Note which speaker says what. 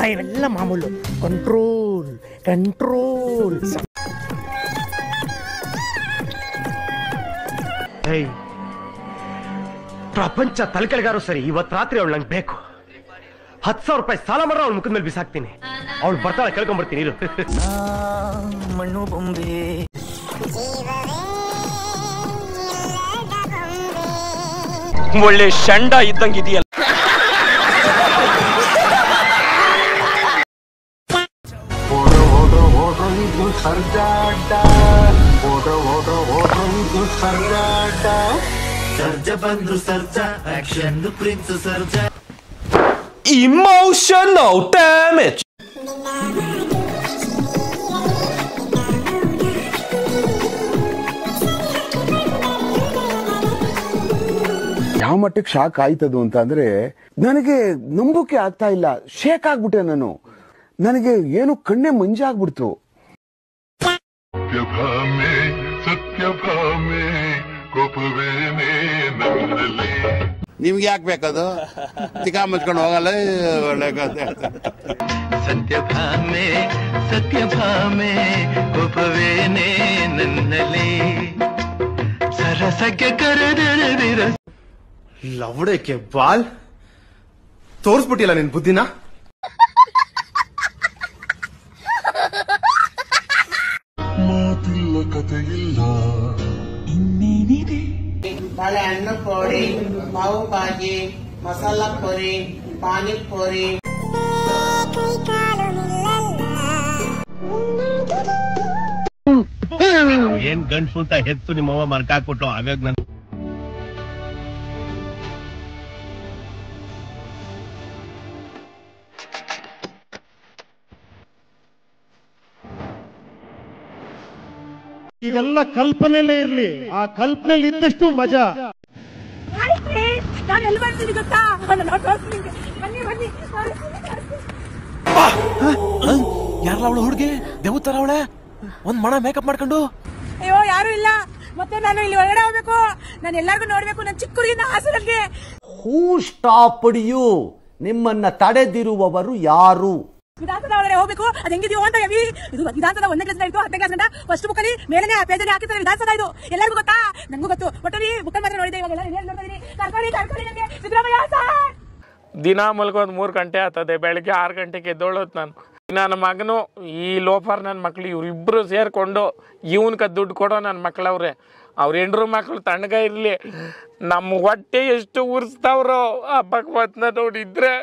Speaker 1: ಇವೆಲ್ಲ ಮಾಮೂಲು. Control control. ಪ್ರಪಂಚ ತಲೆಕೆಳಗಾರು ಸರಿ, ಇವತ್ತು ರಾತ್ರಿ ಅವಳು ನಂಗೆ ಬೇಕು. 10,000 ರೂಪಾಯಿ ಸಾಲ ಮಾಡ್ರೆ ಅವಳ ಮುಖದ ಮೇಲೆ ಬಿಸಾಕ್ತೀನಿ. ಅವಳು ಬರ್ತಾಳೆ, ಕೇಳ್ಕೊಂಡ್ಬರ್ತೀನಿ ಇರು.
Speaker 2: ಮಣ್ಣು ಬೊಂಬೆ ಒಳ್ಳೆ ಶಂಡ ಇದ್ದಂಗಿದೆಯಲ್ಲ.
Speaker 3: ಸರ್ಜ ಬಂದ್ರು ಸರ್ಜ, ಆಕ್ಷನ್ ಪ್ರಿನ್ಸ್ ಸರ್ಜ.
Speaker 2: Emotional damage.
Speaker 4: ಯಾವ ಮಟ್ಟಕ್ಕೆ ಶಾಕ್ ಆಯ್ತದು ಅಂತ ಅಂದ್ರೆ ನನಗೆ ನಂಬೋಕೆ ಆಗ್ತಾ ಇಲ್ಲ. ಶೇಕ್ ಆಗ್ಬಿಟ್ಟೆ ನಾನು. ನನಗೆ ಏನು ಕಣ್ಣೆ ಮಂಜಾಗ್ಬಿಡ್ತು.
Speaker 5: ಸತ್ಯಭಾಮೆ ಸತ್ಯಭಾಮೆ ಕೋಪವೇನೆ ನನ್ನಲ್ಲಿ.
Speaker 6: ನಿಮ್ಗೆ ಯಾಕೆ ಬೇಕದು? ತಿಕಾ ಮುಚ್ಕೊಂಡು ಹೋಗಲ್ಲ. ಒಳ್ಳೆ ಕಥೆ.
Speaker 3: ಸತ್ಯಭಾಮೆ ಸತ್ಯಭಾಮೆ ಕೋಪವೇನೆ ನನ್ನಲ್ಲಿ. ಸರಸಕ್ಕೆ ಕರೆದೆಳೆದಿರ
Speaker 7: ಲವಡಕ್ಕೆ ಬಾಲ್ ತೋರ್ಸ್ಬಿಟ್ಟಿಲ್ಲ ನಿನ್ ಬುದ್ಧಿನ.
Speaker 5: ಮಾತಿಲ್ಲ ಕಥೆಯಿಲ್ಲ
Speaker 3: ಇನ್ನೇನಿದೆ.
Speaker 8: ಬಾಳೆಹಣ್ಣು ಪೋಡಿ, ಪಾವು ಭಾಜಿ, ಮಸಾಲಾ ಪುರಿ, ಪಾನಿಪುರಿ.
Speaker 7: ಏನ್ ಗಂಡ್ಸು ಅಂತ ಹೆತ್ತು ನಿಮ್ಮವ್ವ ಮರ್ಕಾಕ್ಬಿಟ್ಟು ಅವಾಗ ನನ್
Speaker 1: ಇದೆಲ್ಲ ಕಲ್ಪನೆಯಲ್ಲೇ ಇರ್ಲಿ. ಆ ಕಲ್ಪನೆಯಲ್ಲಿ ಇದ್ದಷ್ಟು ಮಜಾ.
Speaker 9: ನಾನು ಎಲ್ಲಿ ಬರ್ತೀನಿ ಗೊತ್ತಾ? ಬನ್ನಿ ಬನ್ನಿ.
Speaker 2: ಯಾರಲ್ಲ ಅವಳು ಹುಡುಗಿ? ದೇವತರ ಅವಳೆ ಒಂದ್ ಮಣ ಮೇಕಪ್ ಮಾಡ್ಕೊಂಡು.
Speaker 9: ಅಯ್ಯೋ ಯಾರು ಇಲ್ಲ. ಮತ್ತೆ ನಾನು ಇಲ್ಲಿ ಒಳಗಡೆ ಹೋಗ್ಬೇಕು. ನಾನು ಎಲ್ಲರಿಗೂ ನೋಡ್ಬೇಕು. ನನ್ನ ಚಿಕ್ಕ ಹುಡುಗಿನ ಆಸೆ ನನಗೆ.
Speaker 10: ಹೂ ಸ್ಟಾಪ್ಡ್ ಯು? ನಿಮ್ಮನ್ನ ತಡೆದಿರುವವರು ಯಾರು?
Speaker 9: ವಿಧಾನಸೌಧ ಒಳಗಡೆ ಹೋಗ್ಬೇಕು. ಅದು ಹೆಂಗಿದೆಯೋ ಅಂತ ಇದು ವಿಧಾನಸೌಧ 1ನೇ ಕ್ಲಾಸ್ ಇತ್ತು, 10ನೇ ಕ್ಲಾಸ್ ಗಂಟ ಫಸ್ಟ್ ಬುಕ್ಕಲ್ಲಿ ಮೇಲನೆ ಪೇಜಲ್ಲಿ ಹಾಕಿರ್ತಾರೆ ವಿಧಾನಸೌಧ. ಇದು ಎಲ್ಲರಿಗೂ ಗೊತ್ತಾ? ನಂಗೂ ಗೊತ್ತು. ಒಟ್ಟಲ್ಲಿ ಬುಕ್ಕಲ್ಲಿ ಮಾತ್ರ ನೋಡಿದೆ. ಇವಾಗ ಎಲ್ಲ ನೋಡ್ತಾ ಇದೀನಿ. ಕರ್ಕೊಳ್ಳಿ ನನಗೆ ಸಿದ್ದರಾಮಯ್ಯ ಸರ್.
Speaker 11: ದಿನ ಮಲ್ಗೋದು 3 ಗಂಟೆ ಆಗ್ತದೆ. ಬೆಳಗ್ಗೆ 6 ಗಂಟೆಗೆ ಎದ್ದೋಳೋದು ನಾನು. ನನ್ನ ಮಗನು ಈ ಲೋಫರ್ ನನ್ನ ಮಕ್ಳು ಇವರಿಬ್ಬರು ಸೇರಿಕೊಂಡು ಇವನ್ಕ ದುಡ್ಡು ಕೊಡೋ ನನ್ನ ಮಕ್ಳವ್ರೆ. ಅವ್ರ ಹೆಂಡ್ರು ಮಕ್ಳು ತಣ್ಣಗ ಇರಲಿ. ನಮ್ಮ ಹೊಟ್ಟೆ ಎಷ್ಟು ಉರ್ಸ್ತಾವ್ರೋ ಆ ಭಗವತ್ನ ನೋಡಿದ್ರೆ